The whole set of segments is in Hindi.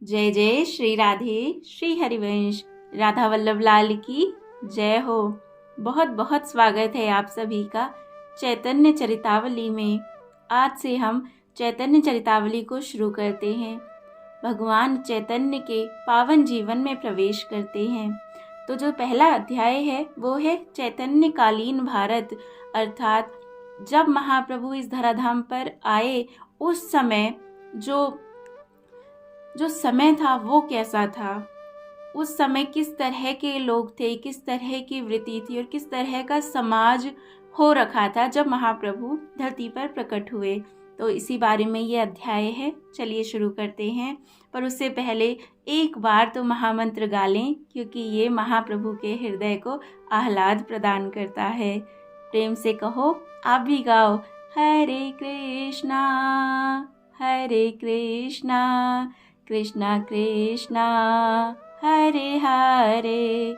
जय जय श्री राधे श्री हरिवंश राधा वल्लभ लाल की जय हो। बहुत बहुत स्वागत है आप सभी का चैतन्य चरितावली में। आज से हम चैतन्य चरितावली को शुरू करते हैं। भगवान चैतन्य के पावन जीवन में प्रवेश करते हैं। तो जो पहला अध्याय है वो है चैतन्य कालीन भारत, अर्थात जब महाप्रभु इस धराधाम पर आए उस समय जो समय था वो कैसा था, उस समय किस तरह के लोग थे, किस तरह की वृत्ति थी और किस तरह का समाज हो रखा था जब महाप्रभु धरती पर प्रकट हुए। तो इसी बारे में ये अध्याय है। चलिए शुरू करते हैं, पर उससे पहले एक बार तो महामंत्र गा लें, क्योंकि ये महाप्रभु के हृदय को आह्लाद प्रदान करता है। प्रेम से कहो, आप भी गाओ। हरे कृष्णा कृष्णा कृष्णा हरे हरे,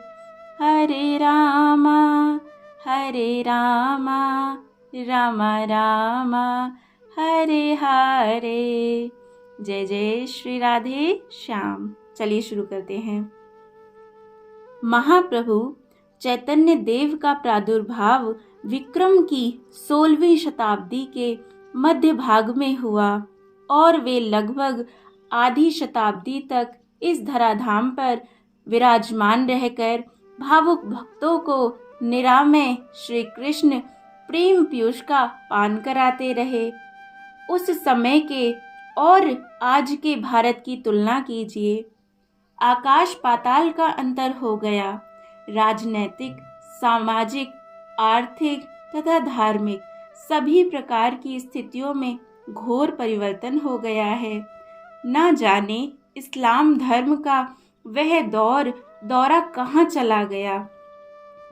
हरे रामा राम राम हरे हरे। जय जय श्री राधे श्याम। चलिए शुरू करते हैं। महाप्रभु चैतन्य देव का प्रादुर्भाव विक्रम की 16वीं शताब्दी के मध्य भाग में हुआ और वे लगभग आधी शताब्दी तक इस धराधाम पर विराजमान रहकर भावुक भक्तों को निरामय श्री कृष्ण प्रेम पीयूष का पान कराते रहे। उस समय के और आज के भारत की तुलना कीजिए, आकाश पाताल का अंतर हो गया। राजनैतिक, सामाजिक, आर्थिक तथा धार्मिक सभी प्रकार की स्थितियों में घोर परिवर्तन हो गया है। ना जाने इस्लाम धर्म का वह दौरा कहाँ चला गया।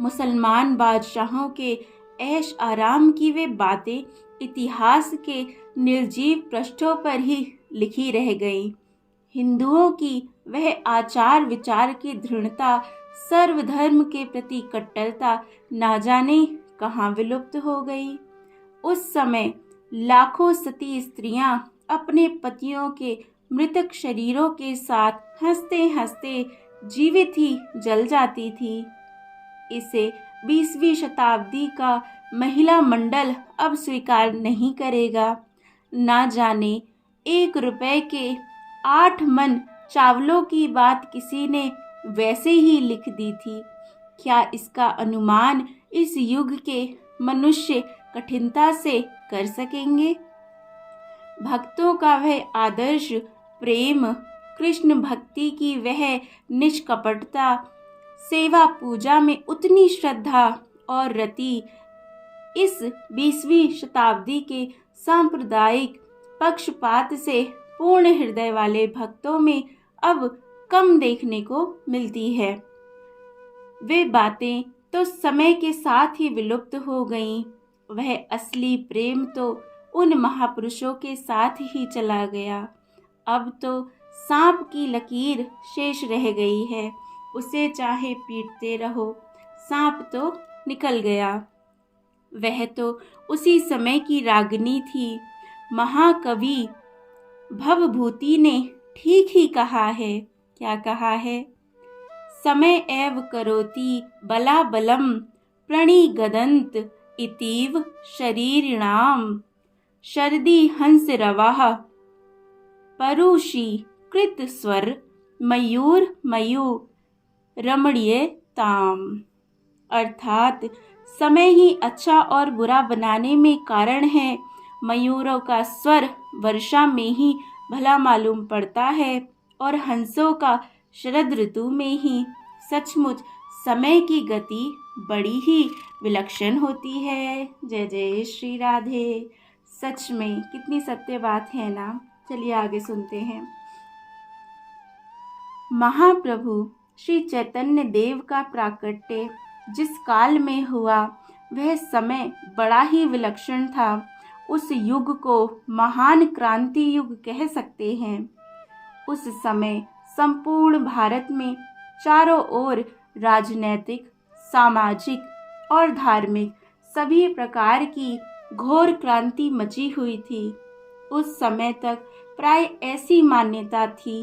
मुसलमान बादशाहों के ऐश आराम की वे बातें इतिहास के निर्जीव पृष्ठों पर ही लिखी रह गईं। हिंदुओं की वह आचार विचार की दृढ़ता, सर्वधर्म के प्रति कट्टरता ना जाने कहाँ विलुप्त हो गई। उस समय लाखों सती स्त्रियां अपने पतियों के मृतक शरीरों के साथ हंसते हंसते जीवित ही जल जाती थी। इसे 20वीं शताब्दी का महिला मंडल अब स्वीकार नहीं करेगा। ना जाने 1 रुपए के 8 मन चावलों की बात किसी ने वैसे ही लिख दी थी। क्या इसका अनुमान इस युग के मनुष्य कठिनता से कर सकेंगे? भक्तों का वह आदर्श प्रेम, कृष्ण भक्ति की वह निष्कपटता, सेवा पूजा में उतनी श्रद्धा और रति इस 20वीं शताब्दी के सांप्रदायिक पक्षपात से पूर्ण हृदय वाले भक्तों में अब कम देखने को मिलती है। वे बातें तो समय के साथ ही विलुप्त हो गईं। वह असली प्रेम तो उन महापुरुषों के साथ ही चला गया। अब तो सांप की लकीर शेष रह गई है। उसे चाहे पीटते रहो, सांप तो निकल गया। वह तो उसी समय की रागिनी थी। महाकवि भवभूति ने ठीक ही कहा है। क्या कहा है? समय एव करोति बलाबलम प्रणिगदंत इतीव शरीरिणाम शरदी हंस रवाह परुषी कृत स्वर मयूर रमणीय ताम। अर्थात समय ही अच्छा और बुरा बनाने में कारण है। मयूरों का स्वर वर्षा में ही भला मालूम पड़ता है और हंसों का शरद ऋतु में ही। सचमुच समय की गति बड़ी ही विलक्षण होती है। जय जय श्री राधे। सच में कितनी सत्य बात है ना। चलिए आगे सुनते हैं। महाप्रभु श्री चैतन्य देव का प्राकट्य जिस काल में हुआ वह समय बड़ा ही विलक्षण था। उस युग को महान क्रांति युग कह सकते हैं। उस समय संपूर्ण भारत में चारों ओर राजनैतिक, सामाजिक और धार्मिक सभी प्रकार की घोर क्रांति मची हुई थी। उस समय तक प्राय ऐसी मान्यता थी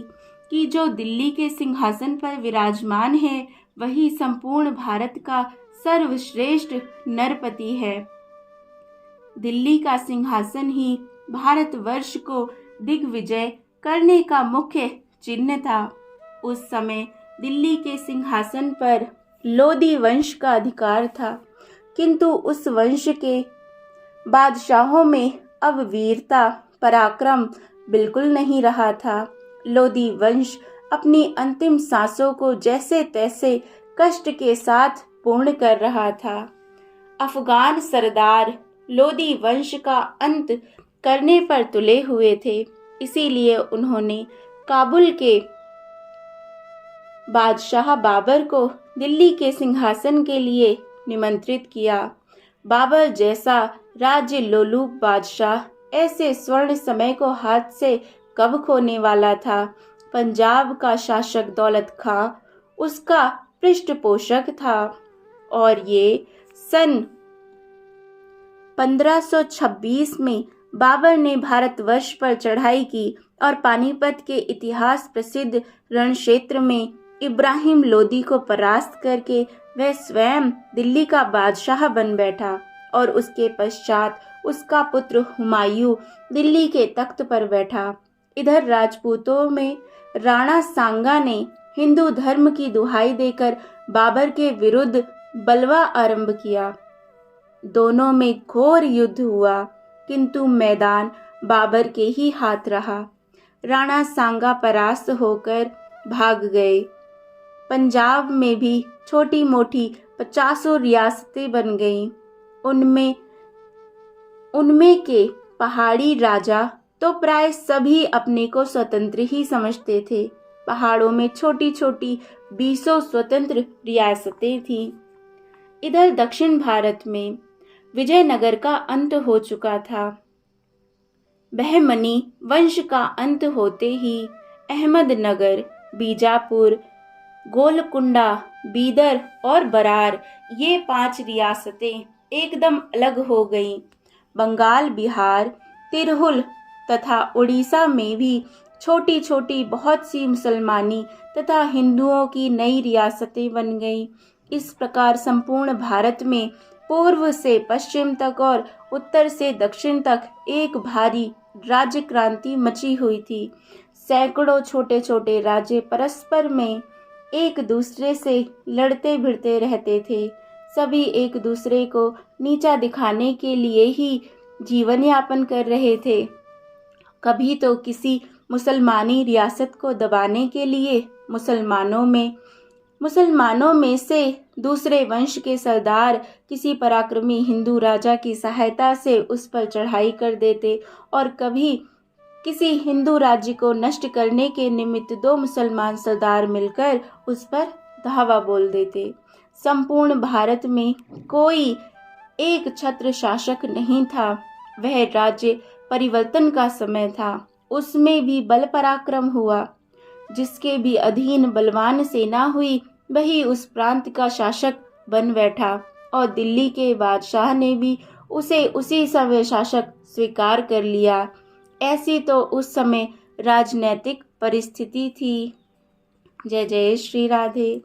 कि जो दिल्ली के सिंहासन पर विराजमान है वही संपूर्ण भारत का सर्वश्रेष्ठ नरपति है। दिल्ली का सिंहासन ही भारतवर्ष को दिग्विजय करने का मुख्य चिन्ह था। उस समय दिल्ली के सिंहासन पर लोदी वंश का अधिकार था, किंतु उस वंश के बादशाहों में अब वीरता पराक्रम बिल्कुल नहीं रहा था। लोदी वंश अपनी अंतिम सांसों को जैसे तैसे कष्ट के साथ पूर्ण कर रहा था। अफगान सरदार लोदी वंश का अंत करने पर तुले हुए थे, इसीलिए उन्होंने काबुल के बादशाह बाबर को दिल्ली के सिंहासन के लिए निमंत्रित किया। बाबर जैसा राज्य लोलुप बादशाह ऐसे स्वर्ण समय को हाथ से कब खोने वाला था। पंजाब का शासक दौलत खां उसका पृष्ठपोषक था और ये सन 1526 में बाबर ने भारतवर्ष पर चढ़ाई की और पानीपत के इतिहास प्रसिद्ध रण क्षेत्र में इब्राहिम लोदी को परास्त करके वह स्वयं दिल्ली का बादशाह बन बैठा और उसके पश्चात उसका पुत्र हुमायूं दिल्ली के तख्त पर बैठा। इधर राजपूतों में राणा सांगा ने हिंदू धर्म की दुहाई देकर बाबर के विरुद्ध बलवा आरंभ किया। दोनों में घोर युद्ध हुआ, किंतु मैदान बाबर के ही हाथ रहा। राणा सांगा परास्त होकर भाग गए। पंजाब में भी छोटी मोटी 50 रियासतें बन गईं। उनमें के पहाड़ी राजा तो प्राय सभी अपने को स्वतंत्र ही समझते थे। पहाड़ों में छोटी छोटी 20 स्वतंत्र रियासतें थीं। इधर दक्षिण भारत में विजयनगर का अंत हो चुका था। बहमनी वंश का अंत होते ही अहमदनगर, बीजापुर, गोलकुंडा, बीदर और बरार ये 5 रियासतें एकदम अलग हो गईं। बंगाल, बिहार, तिरहुल तथा उड़ीसा में भी छोटी छोटी बहुत सी मुसलमानी तथा हिंदुओं की नई रियासतें बन गईं। इस प्रकार संपूर्ण भारत में पूर्व से पश्चिम तक और उत्तर से दक्षिण तक एक भारी राज्य क्रांति मची हुई थी। सैकड़ों छोटे छोटे राज्य परस्पर में एक दूसरे से लड़ते भिड़ते रहते थे। सभी एक दूसरे को नीचा दिखाने के लिए ही जीवन यापन कर रहे थे। कभी तो किसी मुसलमानी रियासत को दबाने के लिए मुसलमानों में से दूसरे वंश के सरदार किसी पराक्रमी हिंदू राजा की सहायता से उस पर चढ़ाई कर देते और कभी किसी हिंदू राज्य को नष्ट करने के निमित्त 2 मुसलमान सरदार मिलकर उस पर धावा बोल देते। संपूर्ण भारत में कोई एक छत्र शासक नहीं था। वह राज्य परिवर्तन का समय था। उसमें भी बल पराक्रम हुआ। जिसके भी अधीन बलवान सेना हुई वही उस प्रांत का शासक बन बैठा और दिल्ली के बादशाह ने भी उसे उसी समय शासक स्वीकार कर लिया। ऐसी तो उस समय राजनैतिक परिस्थिति थी। जय जय श्री राधे।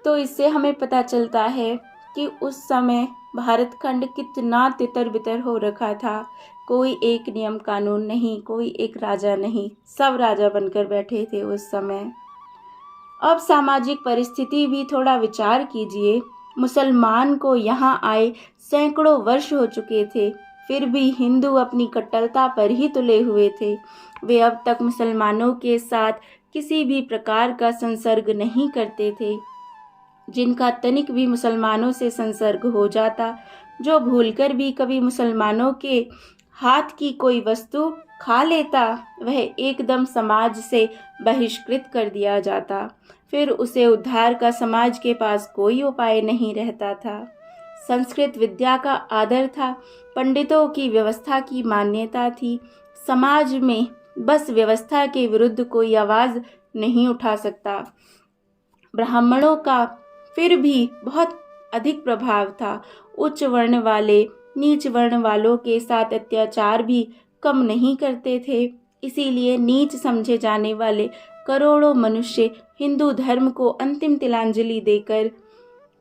तो इससे हमें पता चलता है कि उस समय भारत खंड कितना तितर बितर हो रखा था। कोई एक नियम कानून नहीं, कोई एक राजा नहीं, सब राजा बनकर बैठे थे उस समय। अब सामाजिक परिस्थिति भी थोड़ा विचार कीजिए। मुसलमान को यहाँ आए सैकड़ों वर्ष हो चुके थे, फिर भी हिंदू अपनी कट्टरता पर ही तुले हुए थे। वे अब तक मुसलमानों के साथ किसी भी प्रकार का संसर्ग नहीं करते थे। जिनका तनिक भी मुसलमानों से संसर्ग हो जाता, जो भूलकर भी कभी मुसलमानों के हाथ की कोई वस्तु खा लेता, वह एकदम समाज से बहिष्कृत कर दिया जाता। फिर उसे उद्धार का समाज के पास कोई उपाय नहीं रहता था। संस्कृत विद्या का आदर था, पंडितों की व्यवस्था की मान्यता थी। समाज में बस व्यवस्था के विरुद्ध कोई आवाज नहीं उठा सकता। ब्राह्मणों का फिर भी बहुत अधिक प्रभाव था। उच्च वर्ण वाले नीच वर्ण वालों के साथ अत्याचार भी कम नहीं करते थे। इसीलिए नीच समझे जाने वाले करोड़ों मनुष्य हिंदू धर्म को अंतिम तिलांजलि देकर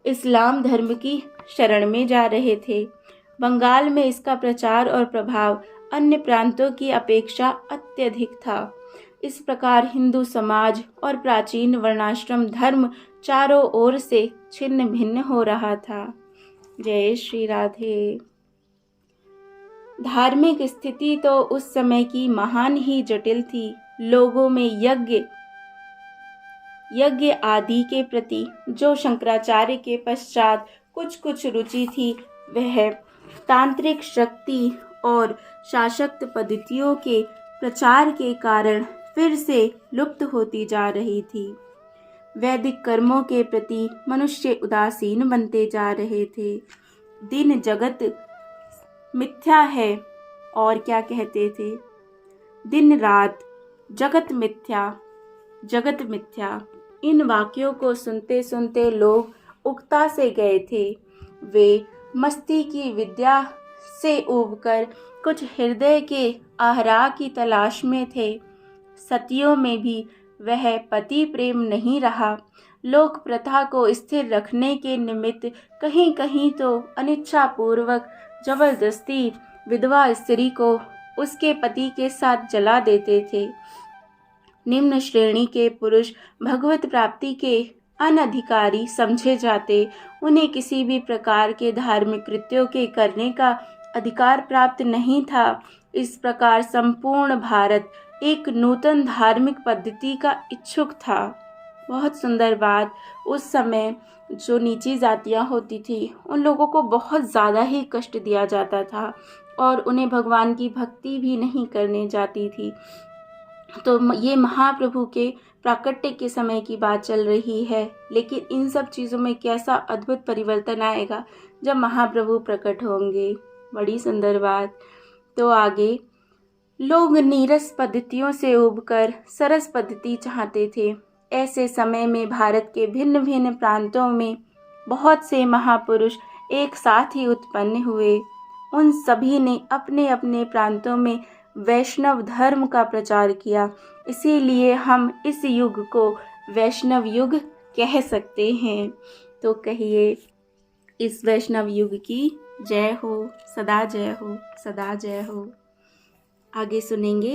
इस्लाम धर्म की शरण में जा रहे थे। बंगाल में इसका प्रचार और प्रभाव अन्य प्रांतों की अपेक्षा अत्यधिक था। इस प्रकार हिंदू समाज और प्राचीन वर्णाश्रम धर्म चारों ओर से छिन्न भिन्न हो रहा था। जय श्री राधे। धार्मिक स्थिति तो उस समय की महान ही जटिल थी। लोगों में यज्ञ आदि के प्रति जो शंकराचार्य के पश्चात कुछ रुचि थी, वह तांत्रिक शक्ति और शासक पद्धतियों के प्रचार के कारण फिर से लुप्त होती जा रही थी। वैदिक कर्मों के प्रति मनुष्य उदासीन बनते जा रहे थे। दिन जगत मिथ्या है, और क्या कहते थे, दिन रात जगत मिथ्या। इन वाक्यों को सुनते सुनते लोग उकता से गए थे। वे मस्ती की विद्या से ऊबकर कुछ हृदय के आहरा की तलाश में थे। सतियों में भी वह पति प्रेम नहीं रहा। लोक प्रथा को स्थिर रखने के निमित्त कहीं कहीं तो अनिच्छापूर्वक जबरदस्ती विधवा स्त्री को उसके पति के साथ जला देते थे। निम्न श्रेणी के पुरुष भगवत प्राप्ति के अनधिकारी समझे जाते। उन्हें किसी भी प्रकार के धार्मिक कृत्यों के करने का अधिकार प्राप्त नहीं था। इस प्रकार संपूर्ण भारत एक नूतन धार्मिक पद्धति का इच्छुक था। बहुत सुंदर बात, उस समय जो नीची जातियां होती थी उन लोगों को बहुत ज़्यादा ही कष्ट दिया जाता था और उन्हें भगवान की भक्ति भी नहीं करने जाती थी। तो ये महाप्रभु के प्राकट्य के समय की बात चल रही है, लेकिन इन सब चीज़ों में कैसा अद्भुत परिवर्तन आएगा जब महाप्रभु प्रकट होंगे। बड़ी सुंदर बात। तो आगे, लोग नीरस पद्धतियों से उबकर सरस पद्धति चाहते थे। ऐसे समय में भारत के भिन्न भिन्न प्रांतों में बहुत से महापुरुष एक साथ ही उत्पन्न हुए। उन सभी ने अपने अपने प्रांतों में वैष्णव धर्म का प्रचार किया। इसीलिए हम इस युग को वैष्णव युग कह सकते हैं। तो कहिए, इस वैष्णव युग की जय हो, सदा जय हो, सदा जय हो। आगे सुनेंगे।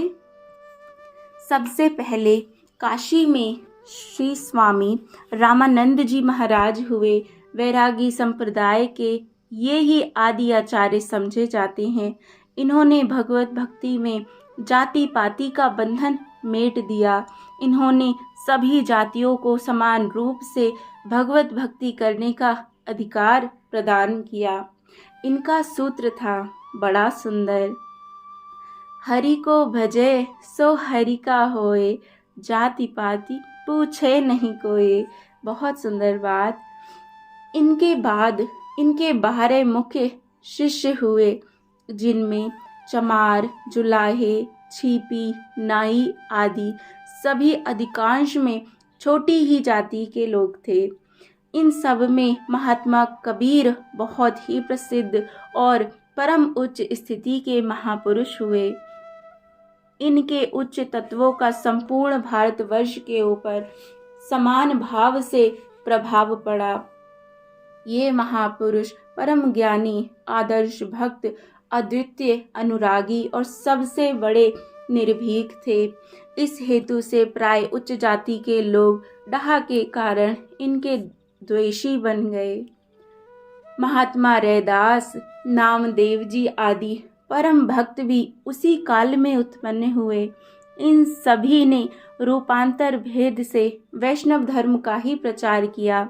सबसे पहले काशी में श्री स्वामी रामानंद जी महाराज हुए। वैरागी संप्रदाय के ये ही आदि आचार्य समझे जाते हैं। इन्होंने भगवत भक्ति में जाति पाति का बंधन मेट दिया। इन्होंने सभी जातियों को समान रूप से भगवत भक्ति करने का अधिकार प्रदान किया। इनका सूत्र था बड़ा सुंदर, हरि को भजे सो हरि का होए, जाति पाति पूछे नहीं कोई। बहुत सुंदर बात। इनके बाद इनके 12 मुख्य शिष्य हुए, जिनमें चमार, जुलाहे, छिपी, नाई आदि सभी अधिकांश में छोटी ही जाति के लोग थे। इन सब में महात्मा कबीर बहुत ही प्रसिद्ध और परम उच्च स्थिति के महापुरुष हुए। इनके उच्च तत्वों का संपूर्ण भारतवर्ष के ऊपर समान भाव से प्रभाव पड़ा। ये महापुरुष परम ज्ञानी, आदर्श भक्त, अद्वितीय अनुरागी और सबसे बड़े निर्भीक थे। इस हेतु से प्राय उच्च जाति के लोग डाह के कारण इनके द्वेषी बन गए। महात्मा रैदास, नामदेव जी आदि परम भक्त भी उसी काल में उत्पन्न हुए। इन सभी ने रूपांतर भेद से वैष्णव धर्म का ही प्रचार किया।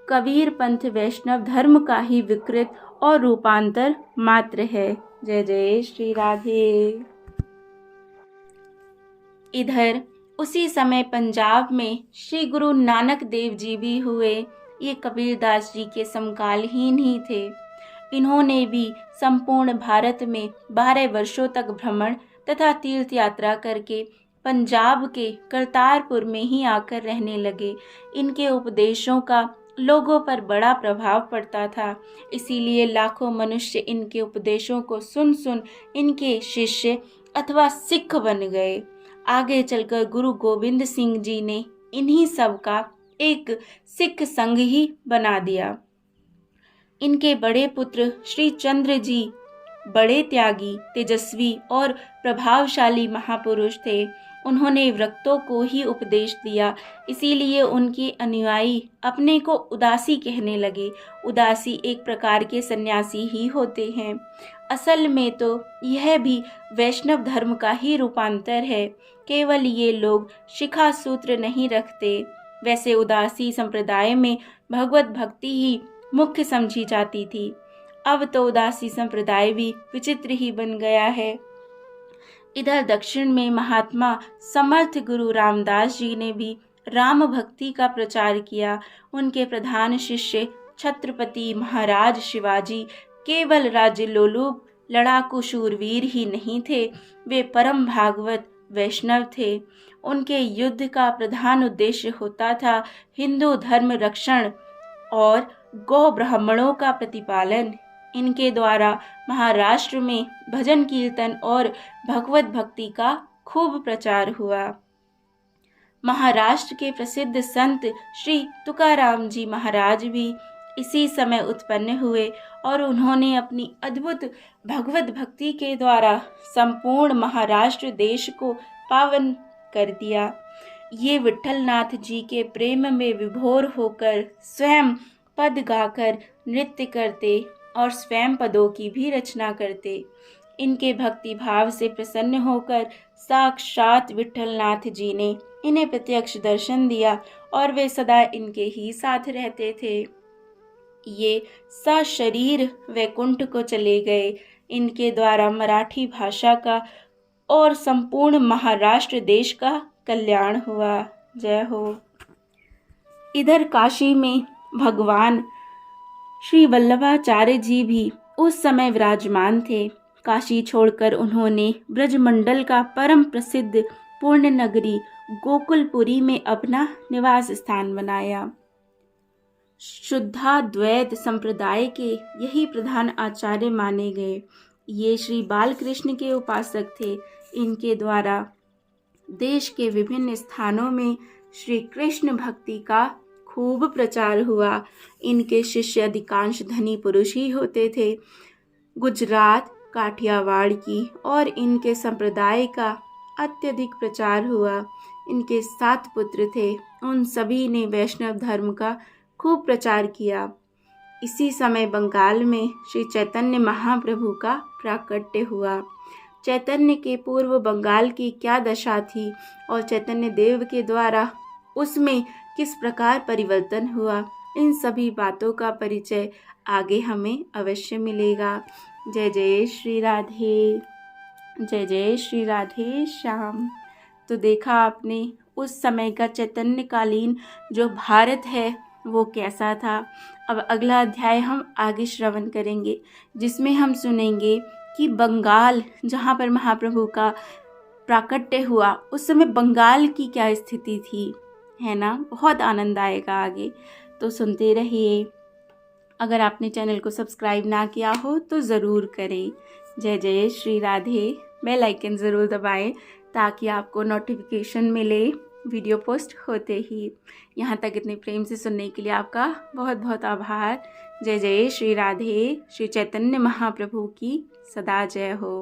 कबीर पंथ वैष्णव धर्म का ही विकृत और रूपांतर मात्र है। जय जय श्री राधे। इधर उसी समय पंजाब में श्री गुरु नानक देव जी भी हुए। ये कबीरदास जी के समकालीन ही थे। इन्होंने भी संपूर्ण भारत में 12 वर्षों तक भ्रमण तथा तीर्थ यात्रा करके पंजाब के करतारपुर में ही आकर रहने लगे। इनके उपदेशों का लोगों पर बड़ा प्रभाव पड़ता था, इसीलिए लाखों मनुष्य इनके उपदेशों को सुन सुन इनके शिष्य अथवा सिख बन गए। आगे चलकर गुरु गोविंद सिंह जी ने इन्हीं सब का एक सिख संघ ही बना दिया। इनके बड़े पुत्र श्री चंद्र जी बड़े त्यागी, तेजस्वी और प्रभावशाली महापुरुष थे। उन्होंने व्रतों को ही उपदेश दिया, इसीलिए उनके अनुयायी अपने को उदासी कहने लगे। उदासी एक प्रकार के सन्यासी ही होते हैं। असल में तो यह भी वैष्णव धर्म का ही रूपांतर है, केवल ये लोग शिखा सूत्र नहीं रखते। वैसे उदासी संप्रदाय में भगवत भक्ति ही मुख्य समझी जाती थी। अब तो उदासी संप्रदाय भी विचित्र ही बन गया है। इधर दक्षिण में महात्मा समर्थ गुरु रामदास जी ने भी राम भक्ति का प्रचार किया। उनके प्रधान शिष्य छत्रपति महाराज शिवाजी केवल राज्य लोलुप लड़ाकू शूरवीर ही नहीं थे, वे परम भागवत वैष्णव थे। उनके युद्ध का प्रधान उद्देश्य होता था हिंदू धर्म रक्षण और गौ ब्राह्मणों का प्रतिपालन। इनके द्वारा महाराष्ट्र में भजन कीर्तन और भगवत भक्ति का खूब प्रचार हुआ। महाराष्ट्र के प्रसिद्ध संत श्री तुकाराम जी महाराज भी इसी समय उत्पन्न हुए और उन्होंने अपनी अद्भुत भगवत भक्ति के द्वारा संपूर्ण महाराष्ट्र देश को पावन कर दिया। ये विठलनाथ जी के प्रेम में विभोर होकर स्वयं पद गाकर नृत्य करते और स्वयं पदों की भी रचना करते। इनके भक्ति भाव से प्रसन्न होकर साक्षात विठलनाथ जी ने इन्हें प्रत्यक्ष दर्शन दिया और वे सदा इनके ही साथ रहते थे। ये सशरीर वैकुंठ को चले गए। इनके द्वारा मराठी भाषा का और संपूर्ण महाराष्ट्र देश का कल्याण हुआ। जय हो। इधर काशी में भगवान श्री वल्लभाचार्य जी भी उस समय विराजमान थे। काशी छोड़कर उन्होंने ब्रजमंडल का परम प्रसिद्ध पूर्ण नगरी गोकुलपुरी में अपना निवास स्थान बनाया। शुद्धाद्वैत संप्रदाय के यही प्रधान आचार्य माने गए। ये श्री बालकृष्ण के उपासक थे। इनके द्वारा देश के विभिन्न स्थानों में श्री कृष्ण भक्ति का खूब प्रचार हुआ। इनके शिष्य अधिकांश धनी पुरुष ही होते थे। गुजरात, काठियावाड़ की और इनके संप्रदाय का अत्यधिक प्रचार हुआ। इनके 7 पुत्र थे। उन सभी ने वैष्णव धर्म का खूब प्रचार किया। इसी समय बंगाल में श्री चैतन्य महाप्रभु का प्राकट्य हुआ। चैतन्य के पूर्व बंगाल की क्या दशा थी और चैतन्य देव के द्वारा उसमें किस प्रकार परिवर्तन हुआ, इन सभी बातों का परिचय आगे हमें अवश्य मिलेगा। जय जय श्री राधे, जय जय श्री राधे श्याम। तो देखा आपने उस समय का चैतन्यकालीन जो भारत है वो कैसा था। अब अगला अध्याय हम आगे श्रवण करेंगे, जिसमें हम सुनेंगे कि बंगाल जहाँ पर महाप्रभु का प्राकट्य हुआ उस समय बंगाल की क्या स्थिति थी, है ना। बहुत आनंद आएगा आगे, तो सुनते रहिए। अगर आपने चैनल को सब्सक्राइब ना किया हो तो ज़रूर करें। जय जय श्री राधे। बेल आइकन ज़रूर दबाएं ताकि आपको नोटिफिकेशन मिले वीडियो पोस्ट होते ही। यहाँ तक इतने प्रेम से सुनने के लिए आपका बहुत बहुत आभार। जय जय श्री राधे। श्री चैतन्य महाप्रभु की सदा जय हो।